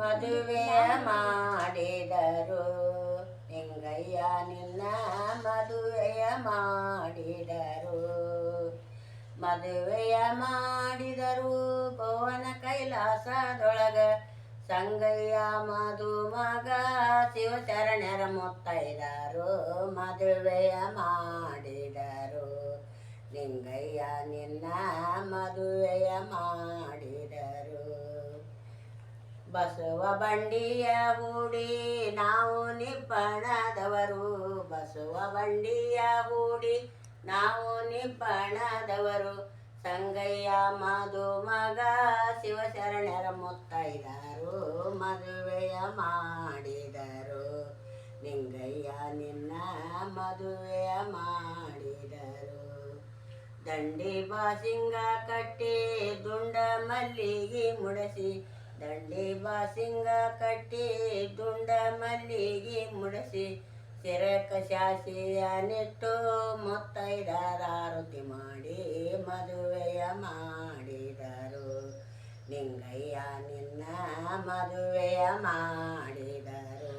ಮದುವೆಯ ಮಾಡಿದರು ನಿಂಗಯ್ಯ ನಿನ್ನ ಮದುವೆಯ ಮಾಡಿದರು ಮದುವೆಯ ಮಾಡಿದರು ಭುವನ ಕೈಲಾಸದೊಳಗ ಸಂಗಯ್ಯ ಮದುಮಗ ಶಿವಶರಣರ ಮುತ್ತೈದರು ಮದುವೆಯ ಮಾಡಿದರು ನಿಂಗಯ್ಯ ನಿನ್ನ ಮದುವೆಯ ಮಾಡಿದರು ಬಸವ ಬಂಡಿಯ ಹೂಡಿ ನಾವು ನಿಬ್ಬಣದವರು ಬಸವ ಬಂಡಿಯ ಹೂಡಿ ನಾವು ನಿಬ್ಬಣದವರು ಸಂಗಯ್ಯ ಮದುಮಗ ಶಿವಶರಣರ ಮುತ್ತೈದರು ಮದುವೆಯ ಮಾಡಿದರು ನಿಂಗಯ್ಯ ನಿನ್ನ ಮದುವೆಯ ಮಾಡಿದರು ದಂಡಿ ಬಾಸಿಂಗ ಕಟ್ಟಿ ದುಂಡ ಮಲ್ಲಿಗೆ ಮುಡಸಿ ದಂಡಿ ಬಾಸಿಂಗ ಕಟ್ಟಿ ದುಂಡ ಮಲ್ಲಿಗೆ ಮುಡಸಿ ಸಿರಕ ಶಾಸಿಯ ನೆಟ್ಟು ಮುತ್ತೈದರ ಆರತಿ ಮಾಡಿ ಮದುವೆಯ ಮಾಡಿದರು ನಿಂಗಯ್ಯ ನಿನ್ನ ಮದುವೆಯ ಮಾಡಿದರು.